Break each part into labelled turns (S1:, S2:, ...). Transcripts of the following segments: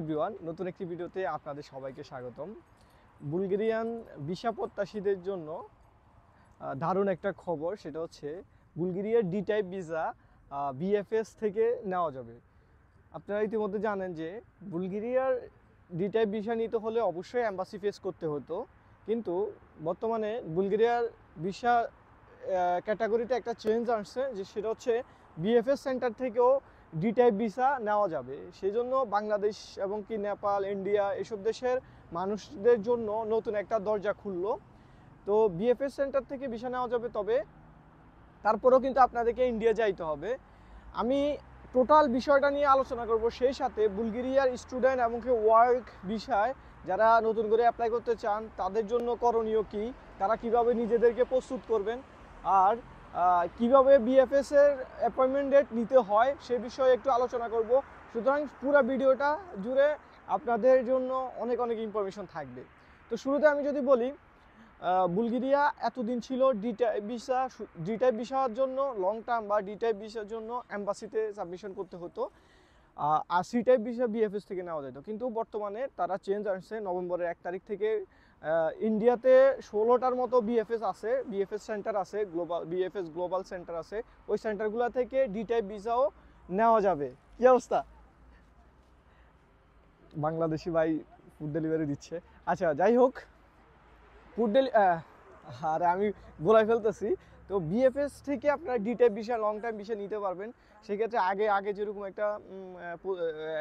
S1: Everyone, নতুন একটি ভিডিওতে আপনাদের সবাইকে স্বাগতম। বুলগেরিয়ান ভিসা প্রত্যাশীদের জন্য দারুণ একটা খবর, সেটা হচ্ছে বুলগেরিয়ার ডি টাইপ ভিসা বিএফএস থেকে নেওয়া যাবে। আপনারা ইতিমধ্যে জানেন যে বুলগেরিয়ার ডি টাইপ ভিসা নিতে হলে অবশ্যই এম্বাসি ফেস করতে হতো, কিন্তু বর্তমানে বুলগেরিয়ার ভিসা ক্যাটাগরিতে একটা চেঞ্জ আসছে, যে সেটা হচ্ছে বিএফএস সেন্টার থেকেও ডি টাইপ ভিসা নেওয়া যাবে। সেই জন্য বাংলাদেশ এবং কি নেপাল, ইন্ডিয়া এসব দেশের মানুষদের জন্য নতুন একটা দরজা খুললো। তো বিএফএস সেন্টার থেকে ভিসা নেওয়া যাবে, তবে তারপরেও কিন্তু আপনাদেরকে ইন্ডিয়া যাইতে হবে। আমি টোটাল বিষয়টা নিয়ে আলোচনা করব, সেই সাথে বুলগেরিয়ার স্টুডেন্ট এবং কি ওয়ার্ক ভিসায় যারা নতুন করে অ্যাপ্লাই করতে চান তাদের জন্য করণীয় কী, তারা কিভাবে নিজেদেরকে প্রস্তুত করবেন, আর কিভাবে বিএফএস এর অ্যাপয়েন্টমেন্ট ডেট নিতে হয় সে বিষয়ে একটু আলোচনা করব। সুতরাং পুরো ভিডিওটা জুড়ে আপনাদের জন্য অনেক অনেক ইনফরমেশন থাকবে। তো শুরুতে আমি যদি বলি, বুলগেরিয়া এতদিন ছিল ডি টাইপ ভিসার জন্য লং টার্ম বা ডি টাইপ ভিসার জন্য এম্বাসিতে সাবমিশন করতে হতো, আর সি টাইপ ভিসা বিএফএস থেকে নেওয়া যেত। কিন্তু বর্তমানে তারা চেঞ্জ আসছে, নভেম্বরের 1 তারিখ থেকে ইন্ডিয়াতে 16টার মতো বিএফএস আছে, বিএফএস সেন্টার আছে, বিএফএস গ্লোবাল সেন্টার আছে। ওই সেন্টারগুলো থেকে ডি টাইপ ভিসাও নেওয়া যাবে। কি অবস্থা? বাংলাদেশি ভাই ফুড ডেলিভারি দিচ্ছে। আচ্ছা, যাই হোক, আরে আমি গোলায় ফেলতেছি। তো বিএফএস থেকে আপনারা D type visa, long time visa নিতে পারবেন। সেক্ষেত্রে আগে যেরকম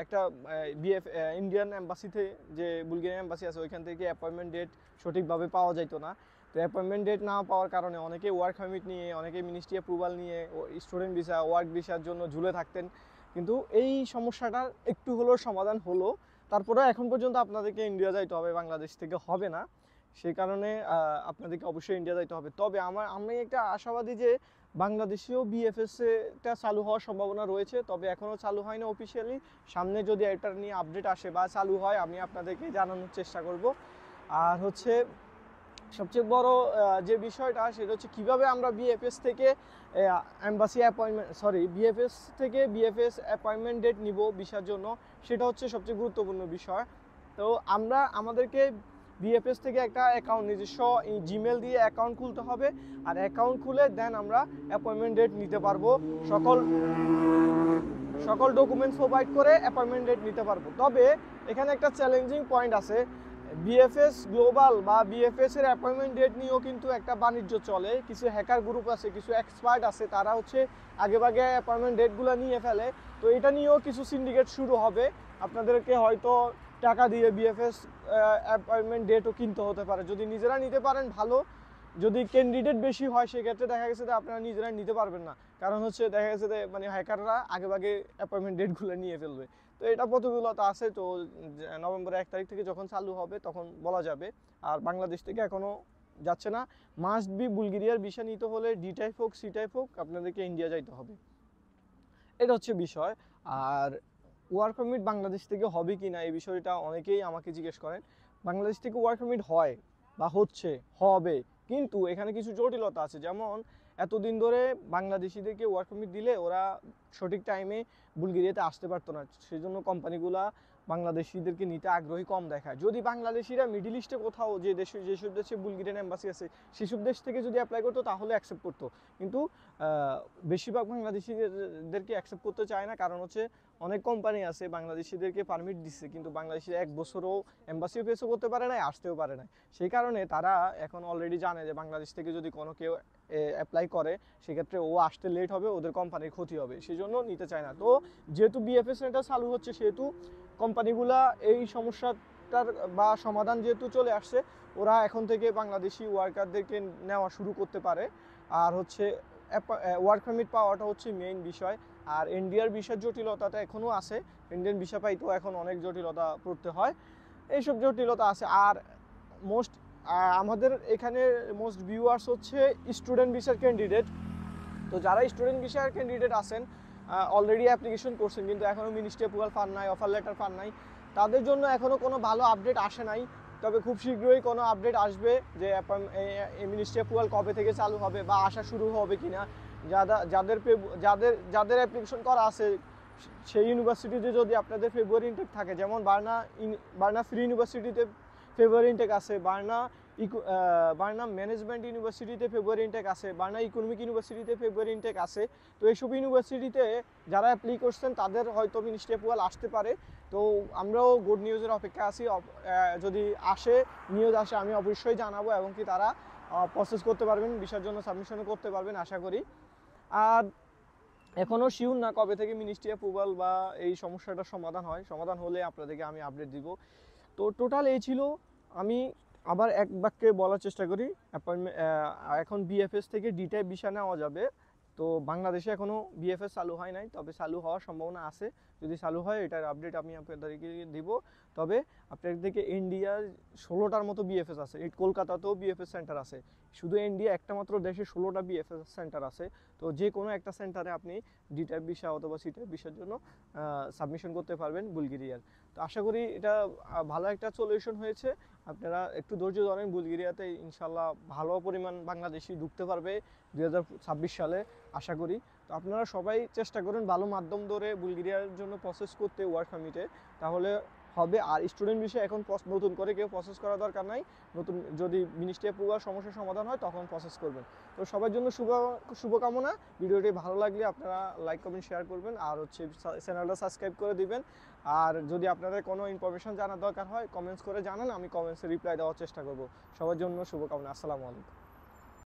S1: একটা ইন্ডিয়ান এম্বাসিতে, যে বুলগেরিয়ান এম্বাসি আছে, ওইখান থেকে অ্যাপয়েন্টমেন্ট ডেট সঠিকভাবে পাওয়া যাইতো না। তো অ্যাপয়েন্টমেন্ট ডেট না পাওয়ার কারণে অনেকে ওয়ার্ক পারমিট নিয়ে, অনেকে মিনিস্ট্রি অ্যাপ্রুভাল নিয়ে স্টুডেন্ট ভিসা, ওয়ার্ক ভিসার জন্য ঝুলে থাকতেন। কিন্তু এই সমস্যাটার একটু হলেও সমাধান হলো। তারপরে এখন পর্যন্ত আপনাদেরকে ইন্ডিয়া যাইতে হবে, বাংলাদেশ থেকে হবে না। সেই কারণে আপনাদেরকে অবশ্যই ইন্ডিয়া যাইতে হবে। তবে আমি একটা আশাবাদী যে বাংলাদেশেও বিএফএসটা চালু হওয়ার সম্ভাবনা রয়েছে, তবে এখনও চালু হয় না অফিসিয়ালি। সামনে যদি এটা নিয়ে আপডেট আসে বা চালু হয়, আমি আপনাদেরকে জানানোর চেষ্টা করব। আর হচ্ছে সবচেয়ে বড় যে বিষয়টা, সেটা হচ্ছে কীভাবে আমরা বিএফএস থেকে বিএফএস থেকে বিএফএস অ্যাপয়েন্টমেন্ট ডেট নিব ভিসার জন্য, সেটা হচ্ছে সবচেয়ে গুরুত্বপূর্ণ বিষয়। তো আমাদেরকে বিএফএস থেকে একটা অ্যাকাউন্ট, নিজস্ব জিমেল দিয়ে অ্যাকাউন্ট খুলতে হবে, আর অ্যাকাউন্ট খুলে দেন আমরা অ্যাপয়েন্টমেন্ট ডেট নিতে পারবো। সকল ডকুমেন্টস প্রোভাইড করে অ্যাপয়েন্টমেন্ট ডেট নিতে পারবো। তবে এখানে একটা চ্যালেঞ্জিং পয়েন্ট আছে, বিএফএস গ্লোবাল বা বিএফএস এর অ্যাপয়েন্টমেন্ট ডেট নিয়েও কিন্তু একটা বাণিজ্য চলে। কিছু হ্যাকার গ্রুপ আছে, কিছু এক্সপার্ট আছে, তারা হচ্ছে আগেভাগে অ্যাপয়েন্টমেন্ট ডেটগুলো নিয়ে ফেলে। তো এটা নিয়েও কিছু সিন্ডিকেট শুরু হবে। আপনাদেরকে হয়তো টাকা দিয়ে বিএফএস অ্যাপয়েন্টমেন্ট ডেটও কিনতে হতে পারে। যদি নিজেরা নিতে পারেন ভালো, যদি ক্যান্ডিডেট বেশি হয় সেক্ষেত্রে দেখা গেছে যে আপনারা নিজেরা নিতে পারবেন না, কারণ হচ্ছে দেখা গেছে যে হ্যাকাররা আগেভাগে অ্যাপয়েন্টমেন্ট ডেটগুলো নিয়ে ফেলবে। তো এটা প্রতিকূলতা আছে। তো নভেম্বরের 1 তারিখ থেকে যখন চালু হবে তখন বলা যাবে। আর বাংলাদেশ থেকে এখনও যাচ্ছে না। মাস্ট বি বুলগেরিয়ার ভিসা নিতে হলে ডি টাইপ হোক, সি টাইপ হোক, আপনাদেরকে ইন্ডিয়া যাইতে হবে। এটা হচ্ছে বিষয়। আর ওয়ার্ক পারমিট বাংলাদেশ থেকে হবে কি না, এই বিষয়টা অনেকেই আমাকে জিজ্ঞেস করেন। বাংলাদেশ থেকে ওয়ার্ক পারমিট হয় বা হবে, কিন্তু এখানে কিছু জটিলতা আছে। যেমন এতদিন ধরে বাংলাদেশিদেরকে ওয়ার্ক পারমিট দিলে ওরা সঠিক টাইমে বুলগেরিয়াতে আসতে পারতো না, সেই জন্য কোম্পানিগুলা বাংলাদেশিদেরকে নিতে আগ্রহী কম দেখায়। যদি বাংলাদেশিরা মিডিল ইস্টে কোথাও, যেসব দেশে বুলগেরিয়ান এম্বাসি আছে সেসব দেশ থেকে যদি অ্যাপ্লাই করতো তাহলে অ্যাকসেপ্ট করতো, কিন্তু বেশিরভাগ বাংলাদেশিদেরকে অ্যাকসেপ্ট করতে চায় না। কারণ হচ্ছে অনেক কোম্পানি আছে বাংলাদেশিদেরকে পারমিট দিচ্ছে, কিন্তু বাংলাদেশিরা 1 বছরও এম্বাসিও ফেসও করতে পারে না, আসতেও পারে না। সেই কারণে তারা এখন অলরেডি জানে যে বাংলাদেশ থেকে যদি কোনো কেউ অ্যাপ্লাই করে সেক্ষেত্রে ও আসতে লেট হবে, ওদের কোম্পানির ক্ষতি হবে, সেই জন্য নিতে চায় না। তো যেহেতু বিএফএস সেন্টার চালু হচ্ছে, সেহেতু কোম্পানিগুলা এই সমস্যাটার বা সমাধান যেহেতু চলে আসছে, ওরা এখন থেকে বাংলাদেশি ওয়ার্কারদেরকে নেওয়া শুরু করতে পারে। আর হচ্ছে ওয়ার্ক পারমিট পাওয়াটা হচ্ছে মেইন বিষয়। আর ইন্ডিয়ার ভিসার জটিলতাটা এখনও আছে, ইন্ডিয়ান ভিসা পাইতেও এখন অনেক জটিলতা পড়তে হয়, এইসব জটিলতা আছে। আর আমাদের এখানে মোস্ট ভিউয়ার্স হচ্ছে স্টুডেন্ট ভিসার ক্যান্ডিডেট। তো যারা স্টুডেন্ট ভিসার ক্যান্ডিডেট আছেন, অলরেডি অ্যাপ্লিকেশন করছেন কিন্তু এখনও মিনিস্ট্রি অ্যাপ্রুভাল পান নাই, অফার লেটার পান নাই, তাদের জন্য এখনও কোনো ভালো আপডেট আসে নাই। তবে খুব শীঘ্রই কোনো আপডেট আসবে যে মিনিস্ট্রি অ্যাপ্রুভাল কবে থেকে চালু হবে বা আসা শুরু হবে কিনা। যাদের অ্যাপ্লিকেশন করা আছে সেই ইউনিভার্সিটিতে যদি আপনাদের ফেব্রুয়ারি ইনটেক থাকে, যেমন বার্না ফ্রি ইউনিভার্সিটিতে ফেব্রুয়ারি ইনটেক আছে, বার্না ম্যানেজমেন্ট ইউনিভার্সিটিতে ফেব্রুয়ারি ইনটেক আছে, বার্না ইকোনমিক ইউনিভার্সিটিতে ফেব্রুয়ারি ইনটেক আছে। তো এইসব ইউনিভার্সিটিতে যারা অ্যাপ্লাই করছেন তাদের হয়তো মিনিস্ট্রি অ্যাপ্রুভাল আসতে পারে। তো আমরাও গুড নিউজের অপেক্ষা আছি। যদি নিউজ আসে আমি অবশ্যই জানাবো, এবং কি তারা প্রসেস করতে পারবেন, ভিসার জন্য সাবমিশনও করতে পারবেন আশা করি। আর এখনও শিওর না কবে থেকে মিনিস্ট্রি অ্যাপ্রুভাল বা এই সমস্যাটার সমাধান হয়। সমাধান হলে আপনাদেরকে আমি আপডেট দিব। তো টোটাল এই ছিল। আমি আবার এক বাক্যে বলার চেষ্টা করি। এখন বিএফএস থেকে ডি টাইপ ভিসা নেওয়া যাবে। তো বাংলাদেশে এখনও বিএফএস চালু হয় নাই, তবে চালু হওয়ার সম্ভাবনা আছে। যদি চালু হয় এটার আপডেট আমি আপনাদেরকে দিব। তবে আপনাদেরকে ইন্ডিয়ার 16টার মতো বিএফএস আছে, এই কলকাতাতেও বিএফএস সেন্টার আছে। শুধু ইন্ডিয়া একটা মাত্র দেশে 16টা বিএফএস সেন্টার আছে। তো যে কোনো একটা সেন্টারে আপনি ডি টাইপ ভিসা অথবা সি টাইপ ভিসার জন্য সাবমিশন করতে পারবেন বুলগেরিয়ার। তো আশা করি এটা ভালো একটা সলিউশন হয়েছে। আপনারা একটু ধৈর্য ধরেন, বুলগেরিয়াতে ইনশাল্লাহ ভালো পরিমাণ বাংলাদেশি ঢুকতে পারবে 2026 সালে আশা করি। তো আপনারা সবাই চেষ্টা করুন ভালো মাধ্যম ধরে বুলগেরিয়ার জন্য প্রসেস করতে ওয়ার্ক পারমিটে, তাহলে হবে। আর স্টুডেন্ট বিষয়ে এখন নতুন করে কেউ প্রসেস করার দরকার নাই। নতুন যদি মিনিস্ট্রি অ্যাপ্রুভাল সমস্যার সমাধান হয় তখন প্রসেস করবেন। তো সবার জন্য শুভকামনা। ভিডিওটি ভালো লাগলে আপনারা লাইক কমেন্ট শেয়ার করবেন, আর চ্যানেলটা সাবস্ক্রাইব করে দিবেন। আর যদি আপনাদের কোনো ইনফরমেশন জানার দরকার হয় কমেন্টস করে জানান, আমি কমেন্টসে রিপ্লাই দেওয়ার চেষ্টা করব। সবার জন্য শুভকামনা। আসসালামু আলাইকুম।